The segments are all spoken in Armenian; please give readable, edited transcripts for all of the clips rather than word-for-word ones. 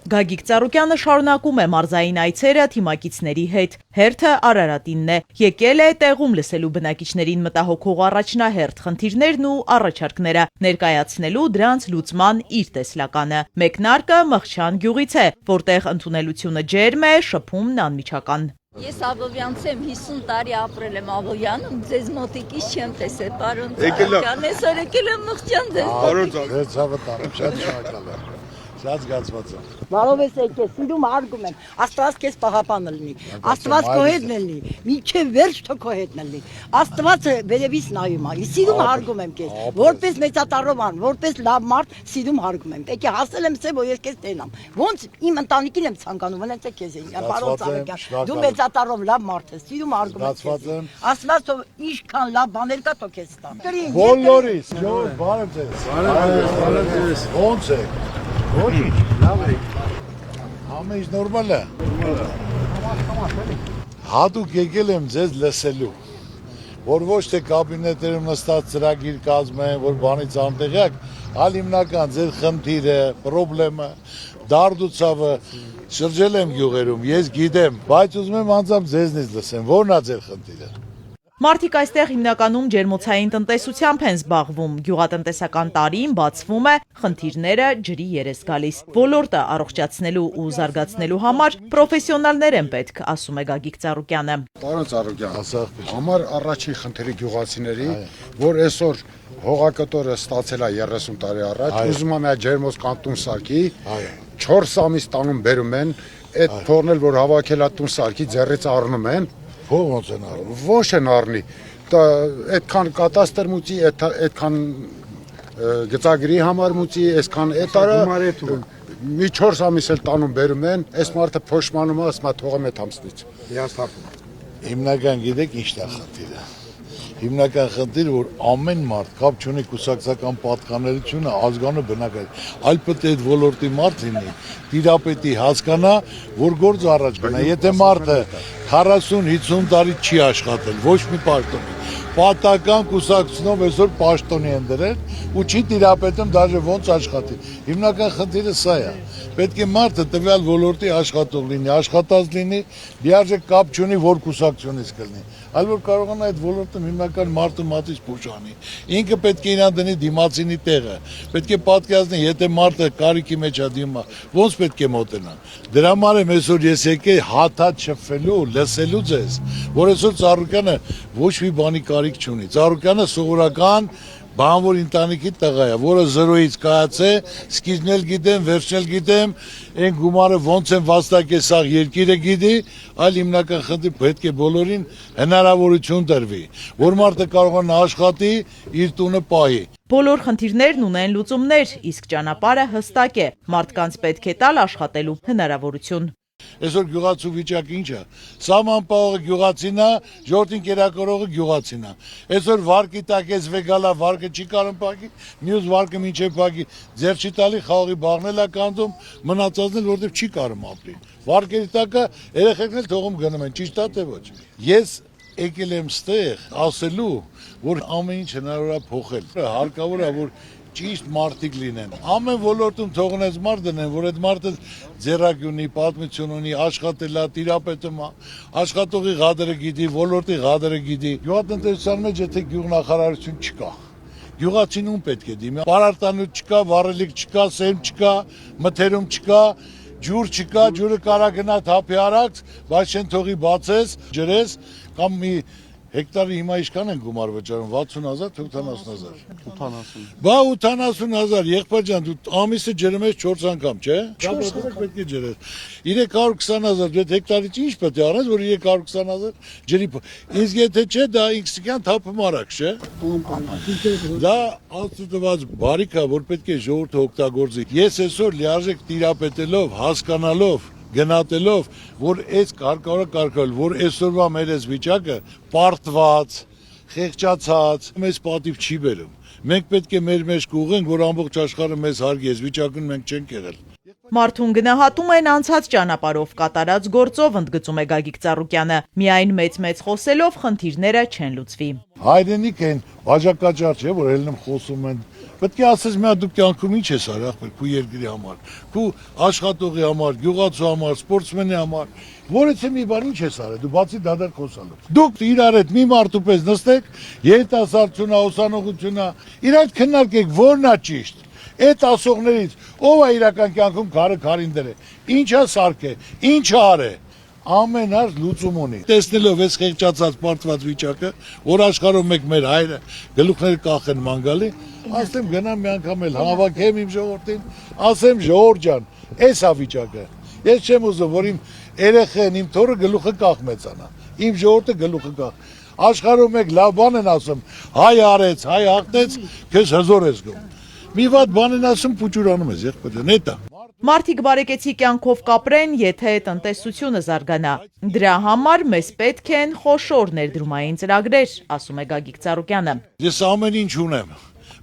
Գագիկ Ծառուկյանը շարունակում է մարզային այցերը թիմակիցների հետ։ Հերթը Արարատինն է։ Եկել է տեղում լսելու բնակիչներին մտահոգող առաջնահերթ խնդիրներն ու առաջարկները, ներկայացնելու դրանց լուծման իր տեսլականը։ Մեկնարկը Մղչյան գյուղից է, որտեղ ընդունելությունը ջերմ է, շփումն անմիջական։ Ես Աբովյանց եմ 50 տարի ապրել եմ Աբովյանում, ձեզ մոտիկից չեմ տեսել, պարոն Ծառուկյան, այսօր եկել եմ Մղչյան ձեզ։ Պարոն Ծառուկյան, ցավը տանեմ, շատ շնորհակալ եմ։ Շատ զգացված եմ։ Բարով ես եկել, սիրում հարգում եմ, Աստված քեզ պահապանը լինի, Աստված քո հետն լինի, մինչև վերջ թող քո հետն լինի, Աստվածը վերևից նայում է, սիրում հարգում եմ քեզ, որպես մեծատառովան, որպես լավ մարդ, սիրում հարգում եմ, եկե հասել եմ սե, որ ես քեզ տենամ, ոնց իմ ընտանիքին եմ ցանկանում, ոնց է քեզ են, պարոն Ծառուկյան, դու մեծատառով լավ մարդ ես, սիրում հարգում եմ քեզ, Աստված թող ինչքան լավ բաներ կա թող քեզ տա։ Բոլորիս, ժողովուրդ, բարև ձեզ, ոնց է։ Ոչինչ, լավ է։ Ամեն ինչ նորմալ է։ Հատուկ եկել եմ ձեզ լսելու, որ ոչ թե կաբինետերում նստած ծրագիր կազմեն, որ բանից անտեղյակ, այլ հիմնական ձեր խնդիրը, պրոբլեմը, դարդուցավը, շրջել եմ գյուղերում, ես գիտեմ, բայց ուզում եմ անձամբ ձեզնից լսեմ, որն է ձեր խնդիրը։ Մարդիկ այստեղ հիմնականում ջերմոցային տնտեսությամբ են զբաղվում, գյուղատնտեսական տարին բացվում է, խնդիրները ջրի երես գալիս։ Ոլորտը առողջացնելու ու զարգացնելու համար պրոֆեսիոնալներ են պետք, ասում է Գագիկ Ծառուկյանը։ Պարոն Ծառուկյան, համար առաջին խնդիրը գյուղացիների, որ այսօր հողակտորը ստացել է 30 տարի առաջ, ուզում եմ ջերմոց կանտուն սարքի, 4 ամիս տանում բերում են, այդ փողն էլ որ հավաքել է տուն սարքի, ձեռից առնում են։ Փող ոնց են առնում։ Ոչ են առնի, այդքան կատաստր մուծի, այդքան գծագրի համար մուծի, այսքան էտարը մի 4 ամիս էլ տանում բերում են, այս մարդը փոշմանում է, ասում է թողեմ այդ ամսնից։ Հիմնական գիտեք ինչն է խնդիրը։ Հիմնական խնդիրը, որ ամեն մարդ կապ չունի կուսակցական պատկանելությունը, ազգանու բնակարան, այլ պետք է այդ ոլորտի մարդ լինի, տիրապետի հասկանա, որ գործ առաջ գնա։ Եթե մարդը 40-50 տարի չի աշխատել, ոչ մի պաշտոնի, պատական կուսակցությունով այսօր պաշտոնի են դրել ու չի տիրապետում դաժե ոնց աշխատի։ Հիմնական խնդիրը սա է։ Պետք է մարդը տվյալ ոլորտի աշխատող լինի, աշխատած լինի, լիարժեք կապ չունի, որ կուսակցությունից կլինի, այլ որ կարողանա այդ ոլորտը հիմնական մարդու մատից փոշանի։ Ինքը պետք է իրան դնի դիմացինի տեղը, պետք է պատկերացնի, եթե մարդը կարիքի մեջ է դիմա, ոնց պետք է մոտենա։ Դրա համար եմ այսօր ես եկել հաթաթ շփվելու, լսելու ձեզ, որ այսօր Ծառուկյանը ոչ մի բանի կարիք չունի։ Ծառուկյանը սովորական բանվոր ընտանիքի տղա է, որը 0-ից կայացե, սկիզբն էլ գիտեմ, վերջն էլ գիտեմ, այն գումարը ոնց են վաստակել սաղ երկիրը գիտի, այլ հիմնական խնդիր պետք է բոլորին հնարավորություն տրվի, որ մարդը կարողանա աշխատի, իր տունը պահի։ Բոլոր խնդիրներն ունեն լուծումներ, իսկ ճանապարհը հստակ է, մարդկանց պետք է տալ աշխատելու հնարավորություն։ Այսօր գյուղացու վիճակը ինչ է։ Սահմանապահողը գյուղացին է, ժողովրդին կերակրողը գյուղացին է։ Այսօր վարկի տակ ես վեգալա վարկը չի կարող փակի, մյուս վարկը մինչև փակի, ձեր չի տալի խաղի բաղնել է կանդում, մնացածն էլ որտեղ չի կարող ապրի։ Վարկերի տակը երեխեքն էլ թողում գնում են, ճիշտ է թե ոչ։ Ես եկել եմ ստեղ ասելու, որ ամեն ինչ հնարավոր է փոխել։ Հարկավոր է, որ ճիշտ մարդիկ լինեն։ Ամեն ոլորտում թողնես մարդ դնեն, որ այդ մարդը ձեռագ ունի, պատմություն ունի, աշխատել է, տիրապետում է, աշխատողի ղադրը գիտի, ոլորտի ղադրը գիտի։ Գյուղատնտեսության մեջ եթե գյուղնախարարություն չկա, գյուղացին ում պետք է դիմի։ Պարարտանյութ չկա, վառելիք չկա, սեմ չկա, մթերում չկա, ջուր չկա, ջուրը կարա գնա թափի արած, բայց չեն թողի բացես, ջրես կամ մի հեկտարի հիմա ինչքան են գումար վճարում, 60,000 թե 80,000։ 80։ Բա 80,000, եղբայր ջան, դու ամիսը ջրում ես 4 անգամ, չէ՞։ 4 պետք է ջրես։ 320,000, դու հեկտարից ինչ պետք է առնես, որ 320,000 ջրի։ Իսկ եթե չէ, դա ինքսիկյան թափում արագ, չէ։ Դա աստուծված բարիք է, որ պետք է ժողովուրդը օգտագործի։ Ես այսօր լիարժեք տիրապետելով, հասկանալով գնահատելով, որ այս կարգավորը, որ այսօրվա մեր այս վիճակը պարտված, խեղճացած, մեզ պատիվ չի բերում։ Մենք պետք է մեր մեջ կուղենք, որ ամբողջ աշխարհը մեզ հարգի, այս վիճակում մենք չենք եղել։ Մարդուն գնահատում են անցած ճանապարհով կատարած գործով, ընդգծում է Գագիկ Ծառուկյանը։ Միայն մեծ խոսելով խնդիրները չեն լուծվի։ Հայրենիք են, բաժակաճար չէ, որ ելնում խոսում են, Պետք է ասես մի հատ դու կյանքում ինչ ես արել, ախպեր, քու երկրի համար, քու աշխատողի համար, գյուղացու համար, սպորտսմենի համար, որից մի բան ինչ ես արել, դու բացի դադար խոսալով։ Դուք իրար հետ մի մարդու պես նստեք, երիտասարդությունա, ուսանողությունա, իր այդ քննարկեք, որն է ճիշտ։ Այդ ասողներից ով է իրական կյանքում քարը քարին դրել, ինչա սարքե, ինչա արել։ Ամեն հարց լուծում ունի։ Տեսնելով այս խեղճացած պարտված վիճակը, որ աշխարհում մեկ մեր հայրը գլուխները կախեն մանգալի, ասեմ գնամ մի անգամ էլ հավաքեմ իմ ժողովրդին, ասեմ ժողովուրդ ջան, այս է վիճակը։ Ես չեմ ուզում, որ իմ երեխեն, իմ թոռը գլուխը կախ մեծանա։ Իմ ժողովուրդը գլուխը կախ։ Աշխարհում մեկ լավ բան են ասում, հայ արեց, հայ հաղթեց, քեզ հզոր ես գում։ Մի վատ բան են ասում, փուճուրանում ես, եղբայր, նետա։ Մարդիկ բարեկեցի կյանքով կապրեն, եթե տնտեսությունը զարգանա։ Դրա համար մեզ պետք են խոշոր ներդրումային ծրագրեր, ասում է Գագիկ Ծառուկյանը։ Ես ամեն ինչ ունեմ,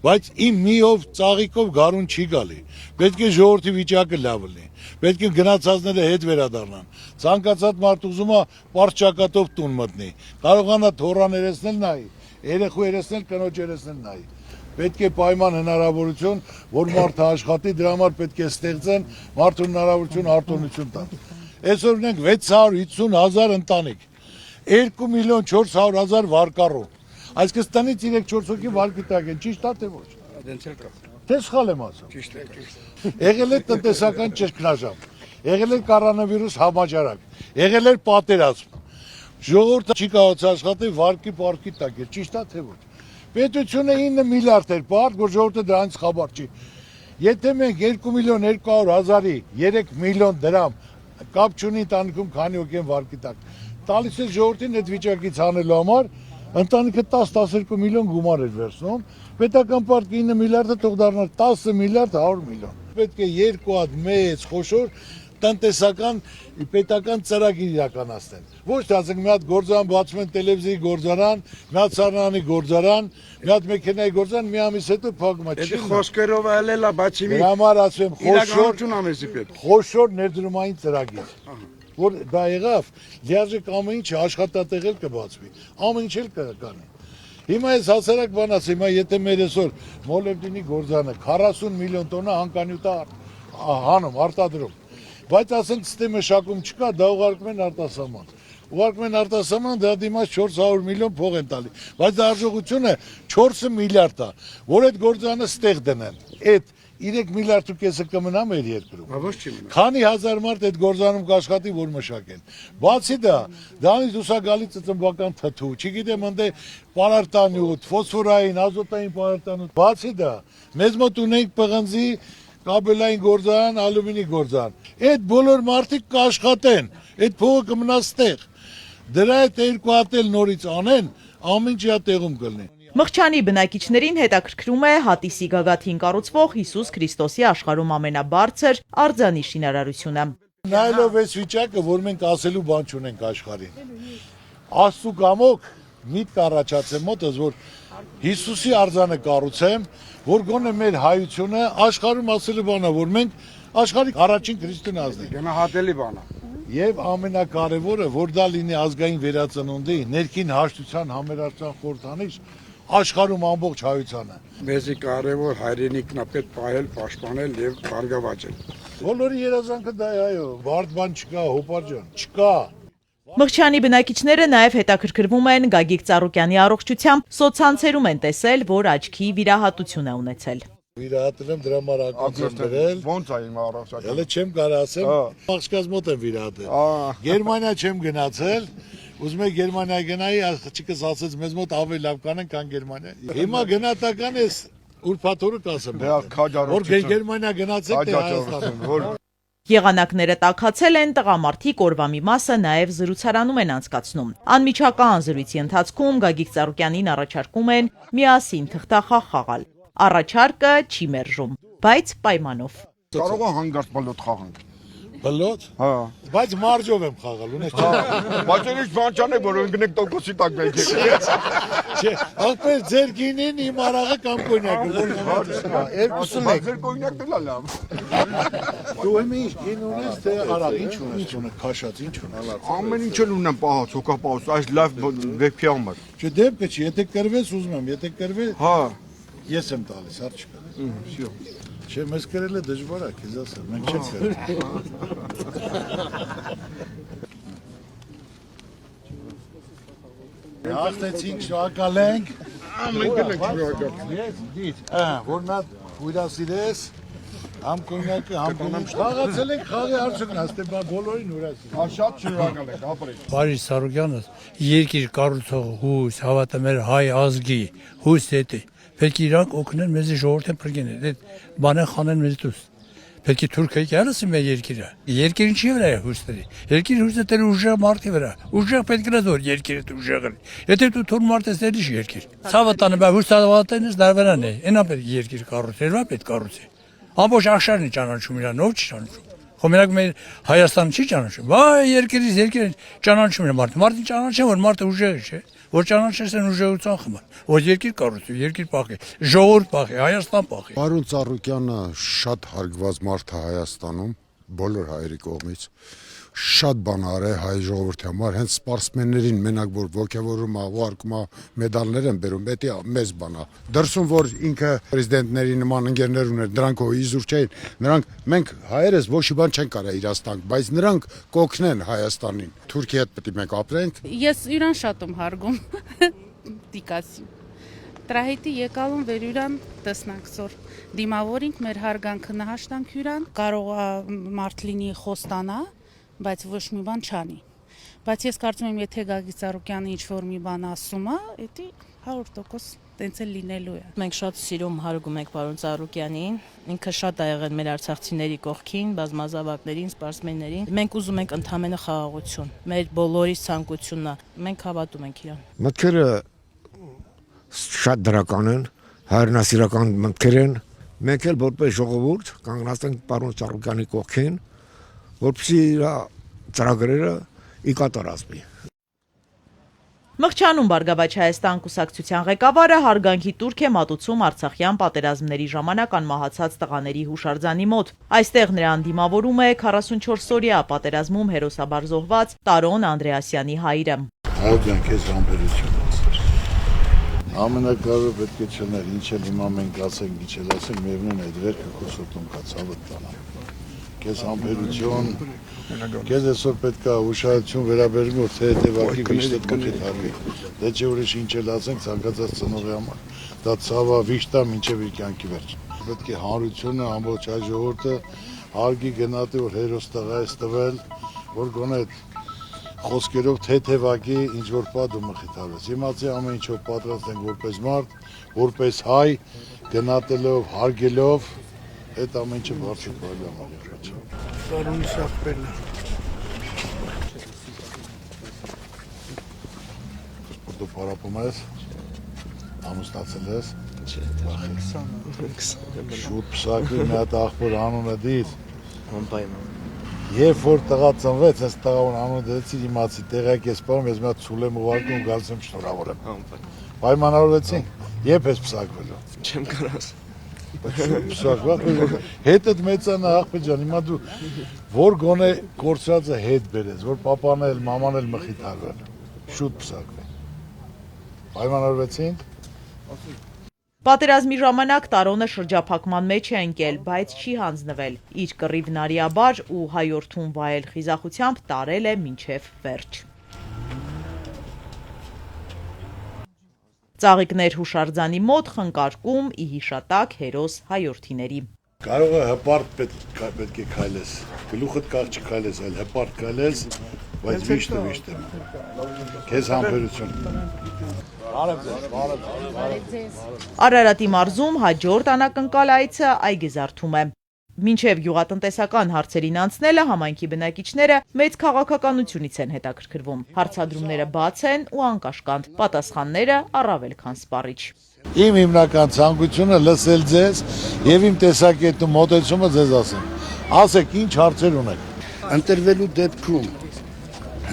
բայց իմ միով ծաղիկով գարուն չի գալի։ Պետք է ժողովրդի վիճակը լավ լինի։ Պետք է գնացածները հետ վերադառնան։ Ցանկացած մարդ ուզում է պարճակատով տուն մտնի։ Կարողանա թոռան երեսնել նայի, երեխու երեսնել, կնոջ երեսնել նայի։ Պետք է պայման հնարավորություն, որ մարդը աշխատի, դրա համար պետք է ստեղծեն մարդու հնարավորություն արտոնություն տան։ Այսօր ունենք 650,000 ընտանիք, 2,400,000 վարկառու։ Այսինքն տնից 3-4 հոգի վարկի տակ են, ճիշտ է թե ոչ։ Թե սխալ եմ ասում։ Ճիշտ է։ Եղել է տնտեսական ճգնաժամ, եղել է կորոնավիրուս համաճարակ, եղել է պատերազմ։ Ժողովուրդը չի կարող աշխատել վարկի պարկի տակ, ճիշտ է թե ոչ։ Պետությունը 9 միլիարդ էր պարտ, որ ժողովուրդը դրանից խաբար չի։ Եթե մենք 2,200,000-ի 3 միլիոն դրամ կապ չունի ընտանիքում քանի հոգի են վարկի տակ, տալիս է ժողովրդին այդ վիճակից հանելու համար, ընտանիքը 10-12 միլիոն գումար էր վերցնում, պետական պարտքը 9 միլիարդը թող դառնար 10 միլիարդ 100 միլիոն։ Պետք է երկու հատ մեծ խոշոր տնտեսական պետական ծրագիր իրականացնեն։ Ոչ թե ասենք մի հատ գործարան բացում են տելևիզիայի գործարան, մի հատ սառնանի գործարան, մի հատ մեքենայի գործարան, մի ամիս հետո փակում է։ Դա խոսքերով այլելա, բացի մի համար ասեմ իրականություն ամեսի պետք։ խոշոր ներդրումային ծրագիր, որ դա եղավ, լիարժեք ամեն ինչ աշխատատեղ էլ կբացվի, ամեն ինչ էլ կկանի։ Հիմա ես հասարակ բան ասեմ, հիմա եթե մեր այսօր մոլեբդինի գործարանը 40 միլիոն տոննա հանքանյութ հանում, արտադրում, բայց ասենք ստե մշակում չկա, դա ուղարկում են արտասահման։ Ուղարկում են արտասահման, դրա դիմաց 400 միլիոն փող են տալի, բայց դա արժողությունը 4 միլիարդ է, որ այդ գործարանը ստեղ դնեն։ Այդ 3 միլիարդ ու կեսը կմնա մեր երկրում։ Ոչ չի մնա։ Քանի հազար մարդ այդ գործարանում կաշխատի, որ մշակեն։ Բացի դա, դրանից դուսա գալի ծծմբական թթու, չգիտեմ ընդ պարարտանյութ, ֆոսֆորային, ազոտային պարարտանյութ։ Բացի դա, մեզ մոտ ունենք պղնձի կաբելային գործարան, ալումինի գործարան։ Այդ բոլոր մարդիկ կաշխատեն, այդ փողը կմնա ստեղ։ Դրա հետ երկու հատ էլ նորից անեն, ամեն ինչի տեղում կլինի։ Մղչյանի բնակիչներին հետաքրքրում է հատիսի գագաթին կառուցվող Հիսուս Քրիստոսի աշխարհում ամենաբարձր արձանի շինարարությունը։ Նայելով այս վիճակը, որ մենք ասելու բան չունենք աշխարհին։ Աստծու կամոք միտք առաջացել մոտս, որ Հիսուսի արձանը կառուցեմ, որ գոնե մեր հայությունը աշխարհում ասելու բանա, որ մենք աշխարհի առաջին քրիստոնյա ազգ ենք։ Գնահատելի բան է։ Եվ ամենակարևորը, որ դա լինի ազգային վերածնունդի, ներքին հաշտության համերաշխության խորհրդանիշ աշխարհում ամբողջ հայությանը։ Մեզի կարևոր հայրենիքն է պետք պահել, պաշտպանել եւ բարգավաճել։ Բոլորի երազանքը դա է, այո, բարդ բան չկա, հոպար ջան, չկա։ Մղչյանի բնակիչները նաև հետաքրքրվում են Գագիկ Ծառուկյանի առողջությամբ, սոցցանցերում են տեսել, որ աչքի վիրահատություն է ունեցել։ Վիրահատել եմ, դրա համար ակումբ դրել։ Ոնց է իմ առողջականը։ Հələ չեմ կարող ասեմ, աղջկաս մոտ եմ վիրահատել։ Գերմանիա չեմ գնացել, ուզում եմ Գերմանիա գնայի, աղջիկս ասեց մեզ մոտ ավելի լավ կանեն, քան Գերմանիա։ Հիմա գնահատական էս ուրփաթորը կասեմ։ Որ Գերմանիա գնացեք թե Հայաստան։ Եղանակները տաքացել են, տղամարդիկ օրվա մի մասը նաև զրուցարանում են անցկացնում։ Անմիջական զրույցի ընթացքում Գագիկ Ծառուկյանին առաջարկում են միասին թղթախաղ խաղալ։ Առաջարկը չի մերժում, բայց պայմանով։ Կարող է հանգարտ բլոտ խաղանք։ Բլոտ։ Հա։ Բայց մարջով եմ խաղալ, ունես չէ։ Բայց ինչ բան չանեք, որ ընկնեք տոկոսի տակ մենք։ Չէ, ախպեր ձեր գինին իմ արաղը կամ կոնյակը։ Երկուսն եք։ Ձեր կոնյակն էլ լավ։ Դու եմ ինչ գին ունես, թե արաղ ինչ ունես, ունես քաշած ինչ ունես։ Ամեն ինչ էլ ունեմ պահած, հոգապահոց, այս լավ վեբի համար։ Չէ, դեպքը չի, եթե կրվես ուզում եմ, եթե կրվես, հա, ես եմ տալիս, հարց չկա։ Չէ, մեզ կրել է դժվար է, քեզ ասեմ, մենք չենք կրել։ Հաղթեցինք, շնորհակալ ենք։ Մենք էլ ենք շնորհակալ։ Ես դիտ, որ նա ուրասիրես, համ կոնյակը, համ գնում խաղացել ենք խաղի արդյունքն, աստե բոլորին ուրասիրես։ Շատ շնորհակալ ենք, ապրեք։ Բարի Սարոկյանը երկիր կառուցող հույս, հավատը մեր հայ ազգի հույս է։ Պետք է իրանք օգնեն մեզի ժողովրդին փրկեն, այդ բանը խանեն մեզ դուրս։ Պետք է Թուրքիայի կերասի մեր երկիրը։ Երկիրին չի վրա է հույսների։ Երկիր հույսը դեր ուժեղ մարդի վրա։ Ուժեղ պետք է որ երկիրը ուժեղ լինի։ Եթե դու թուրք մարդ ես դեր երկիր։ Ցավը տանը բա հույսավատեն ես դարվանան է։ Այնա պետք երկիր կառուցել, ո՞ր պետք կառուցի։ Ամբողջ աշխարհն է ճանաչում իրան, ով չի ճանաչում։ Խոմենակ մեր Հայաստանը չի ճանաչում։ Վայ երկիրից երկիր ճանաչում է մարդը։ Մարդը ճանաչեն որ մարդը ուժեղ է, չէ։ Որ ճանաչես են ուժեղության խմար։ Որ երկիր կառուցի, երկիր փախի, ժողովուրդ փախի, Հայաստան փախի։ Պարոն Ծառուկյանը շատ հարգված մարդ է Հայաստանում, բոլոր հայերի կողմից։ Շատ բան արել հայ ժողովրդի համար, հենց սպորտսմեններին մենակ որ ոգևորում է, ուղարկում է մեդալներ են բերում, դա մեծ բան է։ Դրսում որ ինքը պրեզիդենտների նման ընկերներ ուներ, դրանք ո իզուր չէին, նրանք մենք հայերս ոչ մի բան չեն կարող իրաց տանք, բայց նրանք կօգնեն Հայաստանին։ Թուրքիայի հետ պետք է մենք ապրենք։ Ես իրան շատ եմ հարգում։ Դիկասի։ Տրահետի եկալուն վերյուրան տեսնակցոր դիմավորինք մեր հարգանքը նահաշտանք յուրան կարող է մարդ լինի խոստանա բայց ոչ մի բան չանի բայց ես կարծում եմ եթե Գագիկ Ծառուկյանը ինչ որ մի բան ասում է դա 100% տենց էլ լինելու է մենք շատ սիրում հարգում ենք պարոն Ծառուկյանին ինքը շատ ա եղել մեր արցախցիների կողքին բազմազավակներին սպորտսմեններին մենք ուզում ենք ընդհանրապես խաղաղություն մեր բոլորի ցանկությունն է մենք հավատում ենք իրան մտքերը շատ դրական են, հայրենասիրական մտքեր են, մենք էլ որպես ժողովուրդ կանգնած ենք պարոն Ծառուկյանի կողքին, որպեսզի իր ծրագրերը ի կատար ասվի։ Մղջանում Բարգավաճ Հայաստան կուսակցության ղեկավարը հարգանքի տուրք է մատուցում Արցախյան պատերազմների ժամանակ անմահացած տղաների հուշարձանի մոտ։ Այստեղ նրան դիմավորում է 44-օրյա պատերազմում հերոսաբար զոհված Տարոն Անդրեասյանի հայրը։ Հայոց քեզ համբերություն։ Ամենակարևորը պետք է չներ, ինչ էլ հիմա մենք ասենք, ինչ էլ ասենք, միևնույն է դերքը քո սրտում կա ցավը տանա։ Քեզ համբերություն, քեզ այսօր պետք է ուշադրություն վերաբերում, որ թե հետևակի վիշտը մխիթ արվի։ Դե չէ ուրիշ ինչ էլ ասենք, ցանկացած ծնողի համար, դա ցավը վիշտա մինչև իր կյանքի վերջ։ Պետք է հանրությունը, ամբողջ հայ ժողովուրդը հարգի գնահատի, որ հերոս տղա է տվել, որ գոնե խոսքերով թեթևակի ինչ որ պատ ու մխիթարվեց։ Իմացի ամեն ինչով պատրաստ ենք որպես մարդ, որպես հայ, գնահատելով, հարգելով, այդ ամեն ինչը բարձր կարելի է համարել։ Սարունի շախբերն է։ Դու պարապում ես, ամուսնացել ես։ Չէ, 20 շուտ փսակի մի հատ աղբոր անունը դիր։ անպայման Երբ որ տղա ծնվեց, այս տղան անունը դրեցի իմացի, տեղյակ ես պարում, ես մի հատ ցուլ եմ ուղարկում, գալիս եմ շնորհավոր եմ։ Պայմանավորվեցինք, երբ ես փսակվելու։ չեմ կարաս Փսակված, հետդ մեծանա աղբեր ջան, հիմա դու որ գոնե կորցրածը հետ բերես, որ papan էլ, maman էլ մխիթարվեն, շուտ փսակվեն։ Պայմանավորվեցինք։ Պատերազմի ժամանակ Տարոնը շրջափակման մեջ է ընկել, բայց չի հանձնվել։ Իր կռիվն արիաբար ու հայորդուն վայել խիզախությամբ տարել է մինչև վերջ։ Ծաղիկներ հուշարձանի մոտ խնկարկում ի հիշատակ հերոս հայորդիների։ Կարող է հպարտ պետք է քայլես, գլուխդ կաղ չքայլես, այլ հպարտ քայլես, բայց վիշտը վիշտ է։ Քեզ համբերություն։ Արարատի մարզում հաջորդ անակնկալ այցը այգեզարդում է։ Մինչև գյուղատնտեսական հարցերին անցնելը համայնքի բնակիչները մեծ քաղաքականությունից են հետաքրքրվում։ Հարցադրումները բաց են ու անկաշկանդ, պատասխանները առավել քան սպառիչ։ Իմ հիմնական ցանկությունը լսել ձեզ եւ իմ տեսակետում մոտեցումը ձեզ ասեմ։ Ասեք ինչ հարցեր ունեք։ Ընտրվելու դեպքում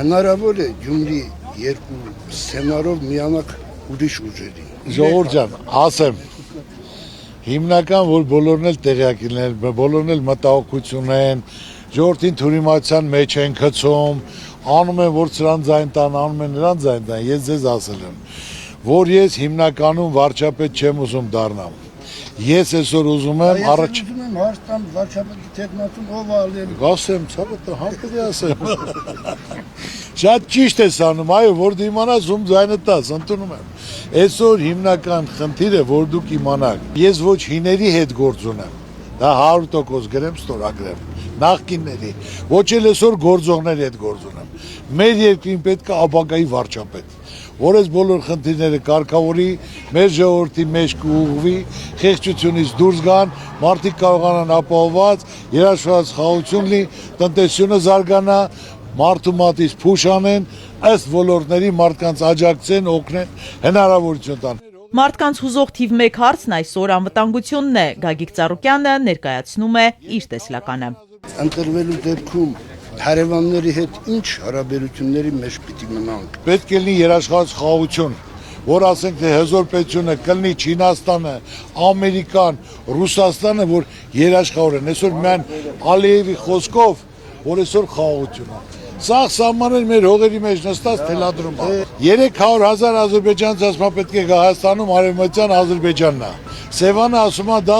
հնարավոր է Գյումրի երկու սցենարով միանալ ուրիշ ուժերի։ Ժողովուրդ ջան, ասեմ հիմնական որ բոլորն էլ տեղյակ լինեն, բոլորն էլ մտահոգություն են, ժողովրդին թյուրիմացիան մեջ են գցում, անում են որ սրան ձայն տան, անում են նրան ձայն տան, ես ձեզ ասել եմ, որ ես հիմնականում վարչապետ չեմ ուզում դառնամ։ Ես այսօր ուզում եմ առաջ ուզում եմ հարցամ վարչապետի տեխնատուն ով ալել։ Ասեմ, ցավը հարկելի ասեմ։ Շատ ճիշտ ես անում, այո, որ դու իմանաս ում ձայնը տաս, ընդունում եմ։ Այսօր հիմնական խնդիրը, որ դուք իմանաք, ես ոչ հիների հետ գործ ունեմ, դա 100% գրեմ, ստորագրեմ, նախկինների, ոչ էլ այսօր գործողների հետ գործ ունեմ։ Մեր երկրին պետք է ապագայի վարչապետ, որ այս բոլոր խնդիրները կարգավորի, մեր ժողովրդի մեջ կուղղվի, խեղճությունից դուրս գան, մարդիկ կարողանան ապահովված, երաշխավորված խաղաղություն լինի, տնտեսությունը զարգանա, մարդու մատից փուշ անեն, ըստ ոլորտների մարդկանց աջակցեն, օգնեն, հնարավորություն տան։ Մարդկանց հուզող թիվ 1 հարցն այսօր անվտանգությունն է, Գագիկ Ծառուկյանը ներկայացնում է իր տեսլականը։ Ընտրվելու դեպքում հարևանների հետ ինչ հարաբերությունների մեջ պիտի մնանք։ Պետք է լինի երաշխավորված խաղաղություն, որ ասենք թե հզոր պետությունը կլինի Չինաստանը, Ամերիկան, Ռուսաստանը, որ երաշխավորեն։ Այսօր միայն Ալիևի խոսքով, որ այսօր խաղաղություն է։ Սա սահմաններ մեր հողերի մեջ նստած թելադրում է։ 300,000 ադրբեջանցի ասում է պետք է գա Հայաստանում արևմտյան Ադրբեջանն է։ Սևանը ասում է դա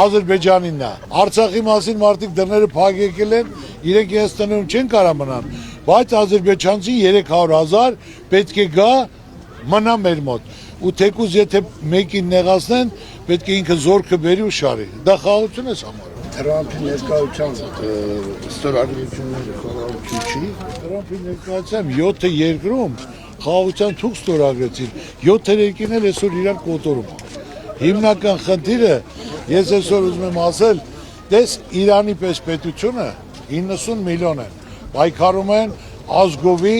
Ադրբեջանինն է։ Արցախի մասին մարդիկ դռները փակ եկել են, իրենք իրենց տներում չեն կարող մնան, բայց ադրբեջանցի 300,000 պետք է գա մնա մեր մոտ։ Ու թեկուզ եթե մեկին նեղացնեն, պետք է ինքը զորքը բերի ու շարի։ Դա խաղաղություն է համարում։ Թրամփի ներկայության ստորագրությունները խաղաղություն չի։ Թրամփի ներկայությամբ 7 երկրում խաղաղության թուղթ ստորագրեցին, 7 երկիրն էլ այսօր իրար կոտորում են։ Հիմնական խնդիրը, ես այսօր ուզում եմ ասել, դες Իրանի պես պետությունը 90 միլիոն են, պայքարում են ազգովի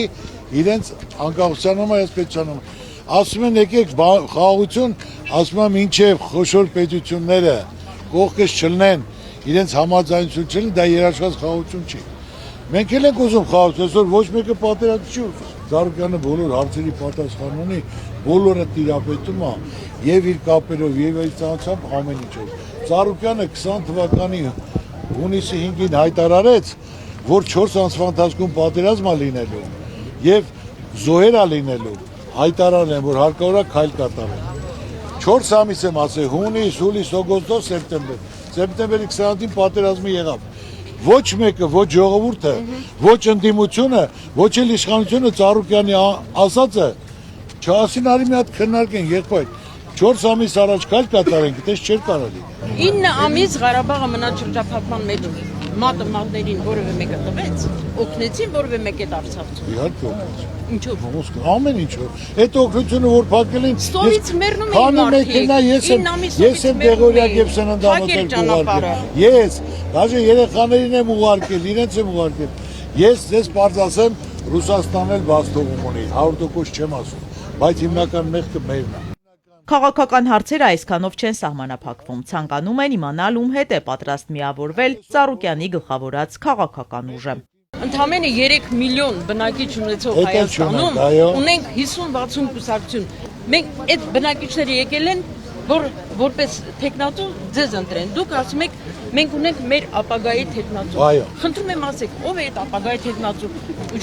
իրենց անկախության համար, այս պետության համար։ Ասում են եկեք խաղաղություն, ասում եմ ինչև խոշոր պետությունները կողքից չլնեն, իրենց համաձայնություն չլինի, դա երաշխված խաղաղություն չի։ Մենք էլ ենք ուզում խաղաղություն, այսօր ոչ մեկը պատերազմ չի ուզում։ Ծառուկյանը բոլոր հարցերի պատասխան ունի, բոլորը տիրապետում է եւ իր կապերով եւ իր ցանցությամբ ամեն ինչով։ Ծառուկյանը 20 թվականի հունիսի 5-ին հայտարարեց, որ 4 ամսվա ընթացքում պատերազմ է լինելու եւ զոհեր է լինելու։ Հայտարարել են, որ հարկավոր է քայլ կատարել։ 4 ամիս եմ ասել, հունիս, հուլիս, օգոստոս, սեպտեմբեր։ Սեպտեմբերի 20-ին պատերազմը եղավ։ Ոչ մեկը, ոչ ժողովուրդը, ոչ ընդդիմությունը, ոչ էլ իշխանությունը Ծառուկյանի ասածը չասին արի մի հատ քննարկեն, եղբայր 4 ամիս առաջ քայլ կատարենք, դες չէր կարելի։ 9 ամիս Ղարաբաղը մնաց շրջափակման մեջ, մատներին որևէ մեկը տվեց, օգնեցին որևէ մեկը դարձավ։ Իհարկե օգնեցին։ Ինչով։ Ամեն ինչով։ Այդ օգնությունը որ փակել են, ստորից մեռնում էին մարդիկ։ Ես եմ Դեղորյակ եւ Սննդամոթեր ուղարկել։ Ես, դաժե երեխաներին եմ ուղարկել, իրենց եմ ուղարկել։ Ես ձեզ բարձրացեմ Ռուսաստանն էլ բաց թողում ունի, 100% չեմ ասում, բայց հիմնական մեղքը մերն է։ Քաղաքական հարցերը այսքանով չեն սահմանափակվում, ցանկանում են իմանալ ում հետ է պատրաստ միավորվել Ծառուկյանի գլխավորած քաղաքական ուժը։ Ընդամենը 3 միլիոն բնակիչ ունեցող Հայաստանում ունենք 50-60 կուսակցություն։ Մենք այդ բնակիչները եկել են, որ որպես տեխնատու ձեզ ընտրեն։ Դուք ասում եք, մենք ունենք մեր ապագայի տեխնատու։ Խնդրում եմ ասեք, ով է այդ ապագայի տեխնատու։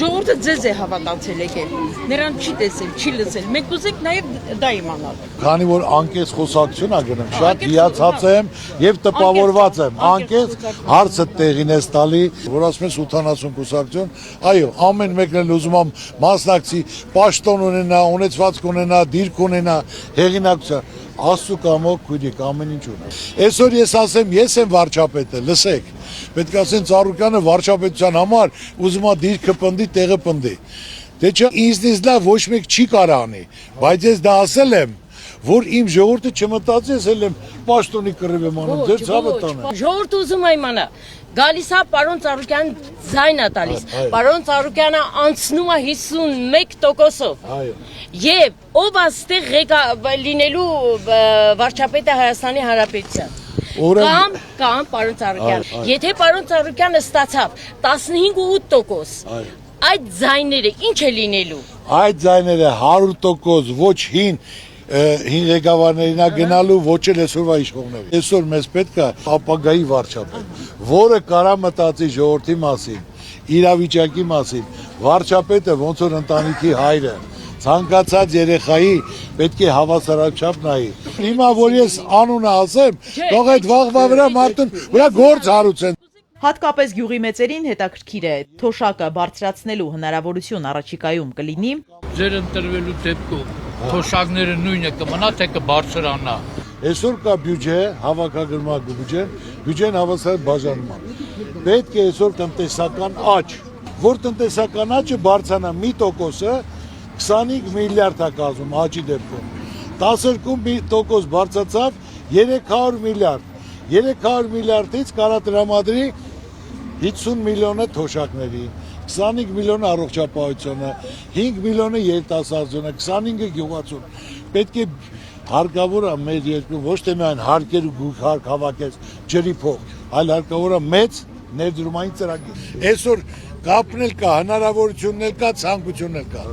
Ժողովուրդը ձեզ է հավատացել եկել։ Նրան չի տեսել, չի լսել։ Մենք ուզենք նաև դա իմանալ։ Քանի որ անկես խոսակցություն ա գնում, շատ հիացած եմ եւ տպավորված եմ։ Անկես հարցը տեղին է տալի, որ ասում ես 80 կուսակցություն, այո, ամեն մեկն էլ ուզում է մասնակցի, պաշտոն ունենա, ունեցվածք ունենա, դիրք ունենա, հեղինակություն։ Աստծո կամոք քույրիկ ամեն ինչ ունի։ Այսօր ես ասեմ, ես եմ վարչապետը, լսեք։ Պետք է ասեն Ծառուկյանը վարչապետության համար ուզում է դիրքը պնդի, տեղը պնդի։ Դե չէ, ինձնից լավ ոչ մեկ չի կարող անի, բայց ես դա ասել եմ, որ իմ ժողովուրդը չմտածի, ես էլ եմ պաշտոնի կռիվ եմ անում, ձեր ցավը տանը։ Ժողովուրդը ուզում է իմանա, գալիս է պարոն Ծառուկյան ձայն է տալիս։ Պարոն Ծառուկյանը անցնում է 51%-ով։ Այո։ Եվ ով աստեղ լինելու վարչապետը Հայաստանի Հանրապետության։ Կամ պարոն Ծառուկյան։ Եթե պարոն Ծառուկյանը ստացավ 15.8%, այդ ձայները ինչ է լինելու։ Այդ ձայները 100% ոչ հին ղեկավարներինա գնալու, ոչ էլ այսօրվա իշխողների։ Այսօր մեզ պետք է ապագայի վարչապետ, որը կարա մտածի ժողովրդի մասին, իրավիճակի մասին։ Վարչապետը ոնց որ ընտանիքի հայրը, Ցանկացած երեխայի պետք է հավասարաչափ նայի։ Հիմա որ ես անունը ասեմ, թող այդ վաղվա վրա մարդուն վրա գործ հարուցեն։ Հատկապես գյուղի մեծերին հետաքրքիր է թոշակը բարձրացնելու հնարավորություն առաջիկայում կլինի։ Ձեր ընտրվելու դեպքում թոշակները նույնը կմնա, թե կբարձրանա։ Այսօր կա բյուջե, հավաքագրման բյուջեն հավասար բաժանման։ Պետք է այսօր տնտեսական աճ, որ տնտեսական աճը բարձրանա 1%-ը 25 միլիարդ է կազմում աճի դեպքում։ 12% բարձրացավ 300 միլիարդ։ 300 միլիարդից կարա տրամադրի 50 միլիոնը թոշակների, 25 միլիոնը առողջապահությունը, 5 միլիոնը երիտասարդությունը, 25-ը գյուղացուն։ Պետք է հարկավոր է մեր երկրում ոչ թե միայն հարկեր ու գույք հավաքես ջրի փող, այլ հարկավոր է մեծ ներդրումային ծրագիր։ Այսօր կապն էլ կա, հնարավորությունն էլ կա, ցանկությունն էլ կա։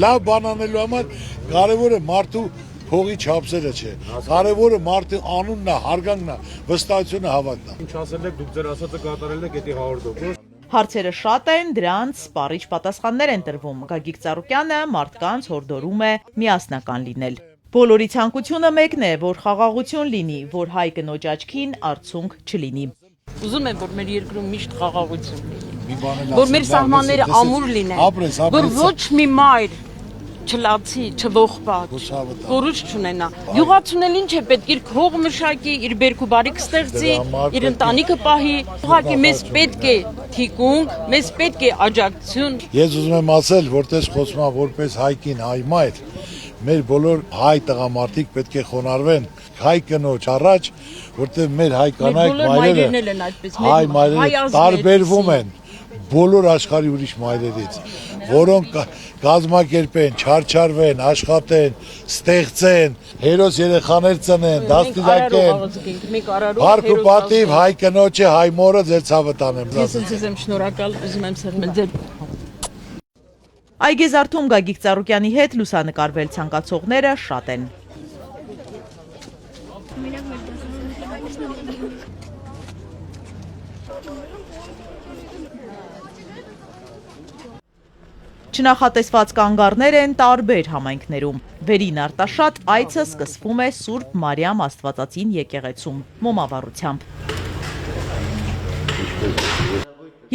Լավ բան անելու համար կարևորը մարդու փողի չափսերը չէ։ Կարևորը մարդու անունն է, հարգանքն է, վստահությունը հավատն է։ Ինչ ասել եք, դուք ձեր ասածը կատարել եք, դա 100%։ Հարցերը շատ են, դրանց սպառիչ պատասխաններ են տրվում։ Գագիկ Ծառուկյանը մարդկանց հորդորում է միասնական լինել։ Բոլորի ցանկությունը մեկն է, որ խաղաղություն լինի, որ հայ կնոջ աչքին արցունք չլինի։ Ուզում եմ, որ մեր երկրում միշտ խաղաղություն լինի, որ մեր սահմանները ամուր լինեն, որ ոչ մի մայր չլացի, չողբաց, խորուց չունենա։ Յուղացուն էլ ինչ է պետք, իր հող մշակի, իր բերքու բարիք ստեղծի, իր ընտանիքը պահի։ Ուղղակի մեզ պետք է թիկունք, մեզ պետք է աջակցություն։ Ես ուզում եմ ասել, որտես խոսում որպես հայկին հայ մայր, մեր բոլոր հայ տղամարդիկ պետք է խոնարհվեն հայ կնոջ առաջ, որտեղ մեր հայ կանայք մայրերը հայ մայրերը տարբերվում են բոլոր աշխարհի ուրիշ մայրերից, որոնք կազմակերպեն, չարչարվեն, աշխատեն, ստեղծեն, հերոս երեխաներ ծնեն, դաստիարակեն։ Հարկ ու պատիվ հայ կնոջը, հայ մորը ձեր ցավը տանեմ։ Ես ձեզ եմ շնորհակալ, ուզում եմ սրմել ձեր Այգեզարդում Գագիկ Ծառուկյանի հետ լուսանկարվել ցանկացողները շատ են։ Չնախատեսված կանգառներ են տարբեր համայնքներում։ Վերին արտաշատ այցը սկսվում է Սուրբ Մարիամ Աստվածածին եկեղեցում մոմավառությամբ։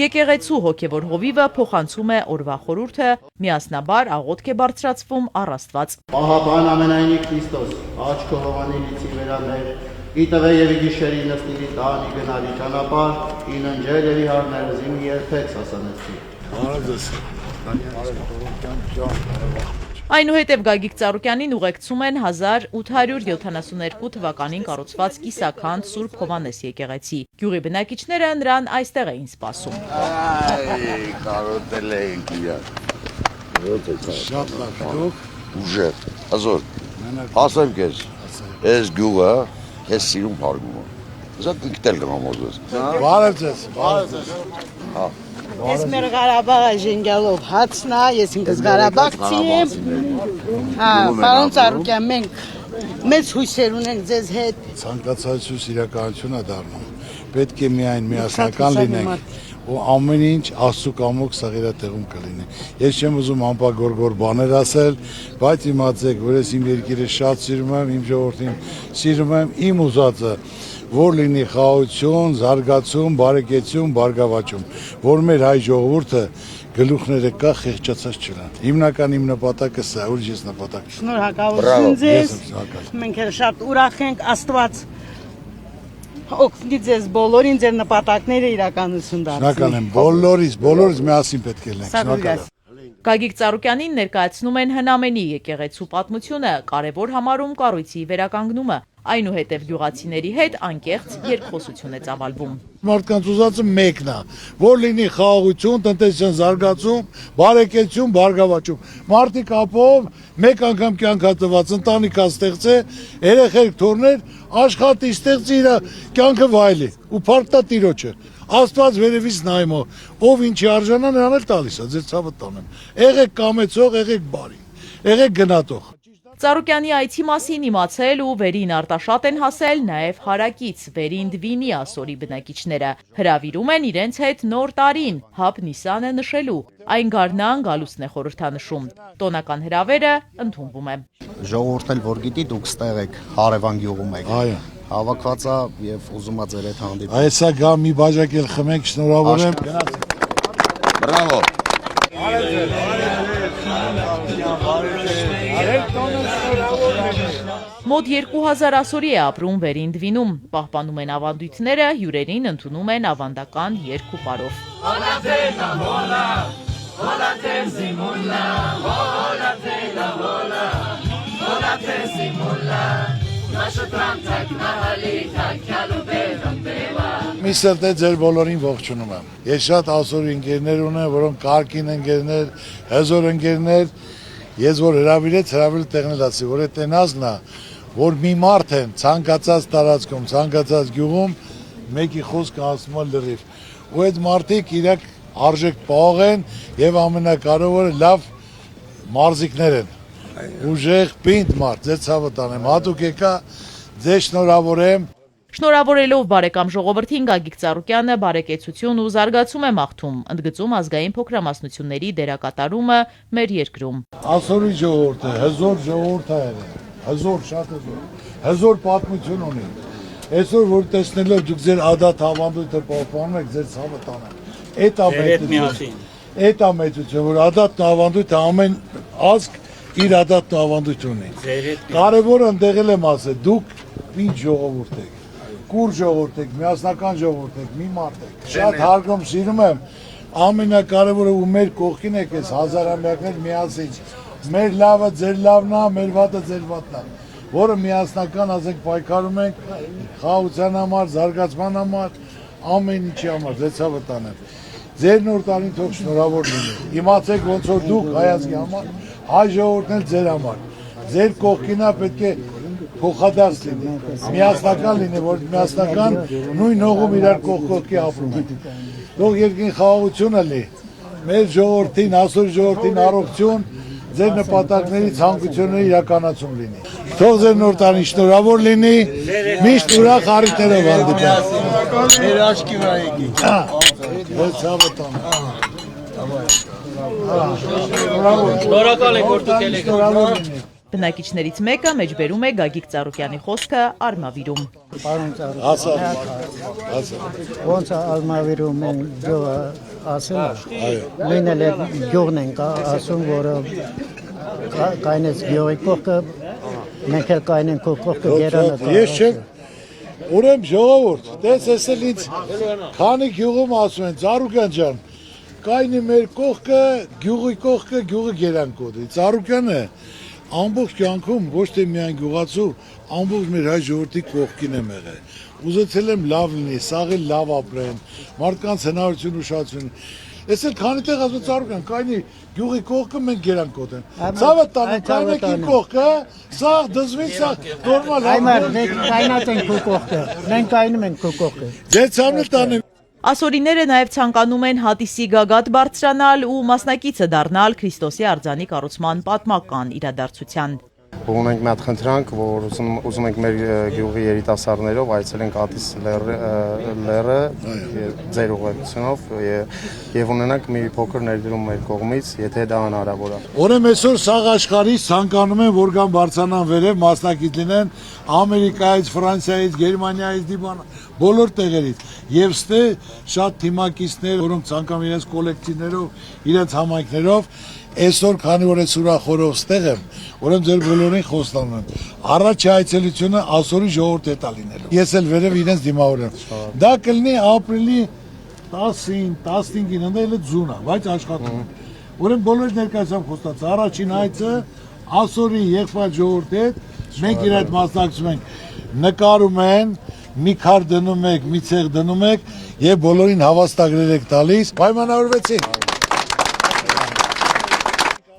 Եկեղեցու հոգևոր հովիվը փոխանցում է օրվա խորհուրդը, միասնաբար աղոթք է բարձրացվում առ Աստված։ Ահաբան ամենայնի Քրիստոս, աչքը հովանի լիցի վերաներ, ի տվե եւ գիշերի նստիրի տանի գնալի ճանապարհ, ին ընջել եւ հարներ զին երբեք սասանեցի։ Այնուհետև Գագիկ Ծառուկյանին ուղեկցում են 1872 թվականին կառուցված Կիսաքանդ Սուրբ Հովհաննես եկեղեցի։ Գյուղի բնակիչները նրան այստեղ էին սպասում։ Կարոտել ենք իրար։ Շատ լավ, դուք ուժեղ, հազոր, ասեմ կեզ, ես գյուղը, ես սիրում հարգում եմ։ Զատ ինքտել կմամոզվես։ Բարև ձեզ, բարև ձեզ։ Ես մեր Ղարաբաղը ժենգալով հացնա, ես ինքս Ղարաբաղցի եմ։ Պարոն Ծառուկյան, մենք մեծ հույսեր ունենք ձեզ հետ։ Ցանկացածություն իրականություն է դառնում։ Պետք է միայն միասնական լինենք ու ամեն ինչ Աստծո կամոք սաղիրատեղում կլինի։ Ես չեմ ուզում անպագորգոր բաներ ասել, բայց իմացեք, որ ես իմ երկիրը շատ սիրում եմ, իմ ժողովրդին սիրում եմ, իմ ուզածը որ լինի խաղաղություն, զարգացում, բարեկեցություն, բարգավաճում, որ մեր հայ ժողովուրդը գլուխները կա խեղճացած չլան։ Հիմնական իմ նպատակը սա, ուրիշ ես նպատակ։ Շնորհակալություն ձեզ։ Մենք էլ շատ ուրախ ենք, Աստված օգնի ձեզ բոլորին ձեր նպատակները իրականություն դարձնի։ Շնորհակալ եմ բոլորից միասին պետք է լինենք։ Շնորհակալ եմ։ Գագիկ Ծառուկյանին ներկայացնում են հնամենի եկեղեցու պատմությունը, կարևոր համարում կառույցի վերականգնումը, այնուհետև գյուղացիների հետ անկեղծ երկխոսություն է ծավալվում։ Մարդկանց ուզածը մեկն է, որ լինի խաղաղություն, տնտեսական զարգացում, բարեկեցություն, բարգավաճում։ Մարդիկ ապով մեկ անգամ կյանքա տված ընտանիքա ստեղծե, երեխեք թորներ, աշխատի ստեղծի իր կյանքը վայելի ու փառքտա Տիրոջը։ Աստված վերևից նայում, ով ինչի արժանա նրան էլ տալիս է, ձեր ցավը տանեմ։ Եղեք կամեցող, եղեք բարի, եղեք գնատող։ Ծառուկյանի այցի մասին իմացել ու վերին արտաշատ են հասել նաև հարակից վերին Դվինի ասորի բնակիչները։ Հրավիրում են իրենց հետ նոր տարին, հապ Նիսանը նշելու։ Այն գարնան գալուստն է խորհրդանշում։ Տոնական հրավերը ընդունվում է։ Ժողովուրդն էլ որ գիտի դուք ստեղ եք Հարևան գյուղում եք։ Այո։ Հավաքված է եւ ուզում է ձեր հետ հանդիպել։ Այսա գա մի բաժակ էլ խմեք, շնորհավոր եմ։ Բրավո։ Մոտ 2000 ասորի է ապրում վերին Դվինում, պահպանում են ավանդույթները, հյուրերին ընդունում են ավանդական երկու Մի սրտե ձեր բոլորին ողջունում եմ։ Ես շատ ասորի ընկերներ ունեմ, որոնք կարգին ընկերներ, հզոր ընկերներ, ես որ հրավիրեց տեղնել ասի, որ այդ տենազն է, որ մի մարդ են ցանկացած տարածքում, ցանկացած գյուղում մեկի խոսքը ասում է լրիվ։ Ու այդ մարդիկ իրակ արժեք պահող են եւ ամենակարևորը լավ մարզիկներ են։ Ուժեղ պինդ մարդ, ձեր ցավը տանեմ, հատուկ եկա, ձեզ շնորհավորեմ։ Շնորհավորելով բարեկամ ժողովրդին Գագիկ Ծառուկյանը բարեկեցություն ու զարգացում է մաղթում, ընդգծում ազգային փոքրամասնությունների դերակատարումը մեր երկրում։ Ասորի ժողովուրդը հզոր ժողովուրդ է, հզոր, շատ հզոր, հզոր պատմություն ունի։ Այսօր որ տեսնելով դուք ձեր ադատ հավանդույթը պահպանում եք, ձեր ցավը տանեմ։ Այդ ամեծություն, որ ադատն հավանդույթը ամեն ազգ իր ադատն ավանդույթ ունի։ Կարևորը ընդեղել եմ ասել, դուք ինչ ժողովուրդ եք, կուր ժողովուրդ եք, միասնական ժողովուրդ եք, մի մարդ եք։ Շատ հարգում սիրում եմ, ամենակարևորը ու մեր կողքին եք ես հազարամյակներ միասին։ Մեր լավը ձեր լավն է, մեր վատը ձեր վատն է, որը միասնական ասենք պայքարում ենք խաղաղության համար, զարգացման համար, ամեն ինչի համար, ձեր ցավը տանեմ։ Ձեր նոր տարին թող շնորհավոր լինի։ Իմացեք ոնց որ դուք հայացքի համար, հայ ժողովուրդն էլ ձեր համար։ Ձեր կողքին է պետք է փոխադարձ լինի, միասնական լինի, որ միասնական նույն հողում իրար կողքի ապրում են։ Թող երկրին խաղաղությունը լինի, մեր ժողովրդին, ասորի ժողովրդին առողջություն, ձեր նպատակների ցանկությունների իրականացում լինի։ Թող ձեր նոր տարին շնորհավոր լինի, միշտ ուրախ առիթներով հանդիպենք։ Մեր աչքի վրա եկեք։ Ձեր ցավը տանեմ։ Շնորհակալ ենք որ դուք ելեք։ Բնակիչներից մեկը մեջբերում է Գագիկ Ծառուկյանի խոսքը Արմավիրում։ Ոնց Արմավիրում են գյուղը ասել, նույնն էլ գյուղն են ասում, որը կայնեց գյուղի կողքը, մենք էլ կայնենք կողքը գերանը։ Ես չեմ, ուրեմ ժողովուրդ, տես էսել ինձ քանի գյուղում ասում են, Ծառուկյան ջան, կայնի մեր կողքը, գյուղի գերանքոդի, Ծառուկյանը ամբողջ կյանքում ոչ թե միայն գյուղացու, ամբողջ մեր հայ ժողովրդի կողքին եմ եղել։ Ուզեցել եմ լավ լինի, սաղել լավ ապրեն, մարդկանց հնարավորություն ուշադրություն։ Ես էլ քանի տեղ ասում Ծառուկյան, կայնի գյուղի կողքը մենք գերանք կոդեն։ Ցավը տանեմ, կայնեք իմ կողքը, սաղ դզվին, սաղ նորմալ։ Այմար, կայնած ենք քո կողքը, մենք կայնում ենք քո կողքը։ Ձեր ցավն էլ տանեմ։ Ասորիները նաև ցանկանում են հատիսի գագաթ բարձրանալ ու մասնակիցը դառնալ Քրիստոսի արձանի կառուցման պատմական իրադարձության։ Ունենք մի հատ խնդրանք, որ ուզում ենք մեր գյուղի երիտասարդներով այցելենք Ատիս լեռը ձեր ուղեկցությունով եւ ունենանք մի փոքր ներդրում մեր կողմից, եթե դա հնարավոր է։ Օրեմ այսօր սաղ աշխարհից ցանկանում են որ կան բարձրանան վերև մասնակից լինեն Ամերիկայից, Ֆրանսիայից, Գերմանիայից, բոլոր տեղերից եւ ստե շատ թիմակիցներ, որոնք ցանկանում իրենց կոլեկտիվներով, իրենց համայնքներով այսօր քանի որ ես ուրախորով ստեղ եմ, ուրեմն ձեր բոլորին խոստանում եմ։ Առաջի այցելությունը ասորի ժողովուրդ է տա լինելու։ Ես էլ վերև իրենց դիմավորեմ։ Դա կլինի ապրիլի 10-ին, 15-ին, ընդել է ձունա, բայց աշխատում եմ։ Ուրեմն բոլորը ներկայացամ խոստաց։ Առաջին այցը ասորի եղբայր ժողովրդի հետ մենք իր հետ մասնակցում ենք, նկարում են, մի քար դնում եք, մի ցեղ դնում եք եւ բոլորին հավաստագրեր եք տալիս։ Պայմանավորվեցինք։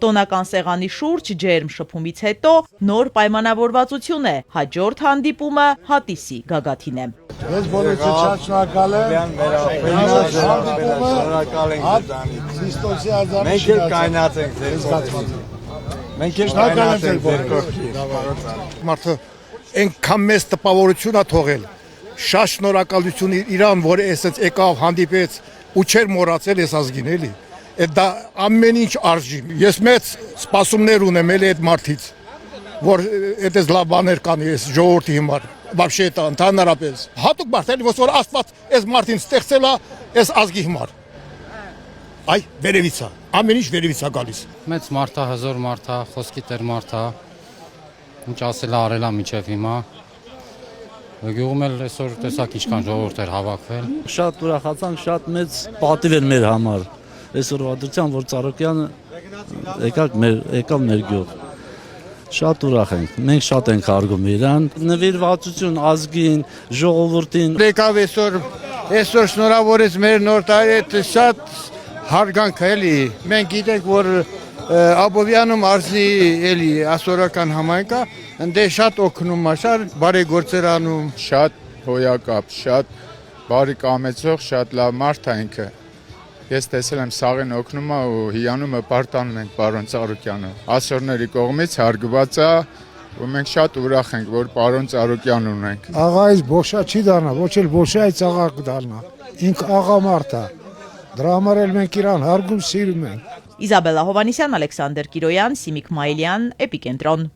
Տոնական սեղանի շուրջ ջերմ շփումից հետո նոր պայմանավորվածություն է, հաջորդ հանդիպումը հատիսի գագաթին է։ Ես բոլորից շնորհակալ եմ։ Շնորհակալ ենք ձեզանից։ Քրիստոսի արձանի։ Մենք էլ կայնած ենք ձեր կողքին։ Մենք էլ շնորհակալ ենք մարդը այնքան մեծ տպավորություն է թողել։ Շատ շնորհակալություն իրան, որ այսպես եկավ հանդիպեց ու չեր մոռացել այս ազգին էլի։ Այդ դա ամեն ինչ արժի։ Ես մեծ սպասումներ ունեմ էլի այդ մարդից, որ այդպես լավ բաներ կանի այս ժողովրդի համար։ Вообще это ընդհանրապես։ Հատուկ մարդ էլի, որ Աստված այս մարդին ստեղծել է այս ազգի համար։ Այ վերևից է, ամեն ինչ վերևից է գալիս։ Մեծ մարդ է, հզոր մարդ է, խոսքի տեր մարդ է։ Ինչ ասել արել է մինչև հիմա։ Գյուղում էլ այսօր տեսակ ինչքան ժողովուրդ էր հավաքվել։ Շատ ուրախացանք, շատ մեծ պատիվ էր մեր համար։ Այսօրվա դրությամբ, որ Ծառուկյանը եկավ մեր գյուղ։ Շատ ուրախ ենք, մենք շատ ենք հարգում իրան։ Նվիրվածություն ազգին, ժողովրդին։ Եկավ այսօր շնորհավորեց մեր նոր տարի, շատ հարգանք էլի։ Մենք գիտենք, որ Աբովյանում արզի էլի ասորական համայնք է, ընդ շատ օգնում է, շատ բարեգործեր անում, շատ հոյակապ, շատ բարի կամեցող, շատ լավ մարդ է ինքը։ Ես տեսել եմ սաղին օգնում է ու հիանումը պարտանում ենք պարոն Ծառուկյանը։ Ասորների կողմից հարգված է ու մենք շատ ուրախ ենք, որ պարոն Ծառուկյան ունենք։ Աղայից բոշա չի դառնա, ոչ էլ բոշայից աղա կդառնա։ Ինք աղա մարդ է։ Դրա համար էլ մենք իրան հարգում սիրում ենք։ Իզաբելլա Հովանեսյան, Ալեքսանդր Կիրոյան, Սիմիկ Մայիլյան, Էպիկենտրոն։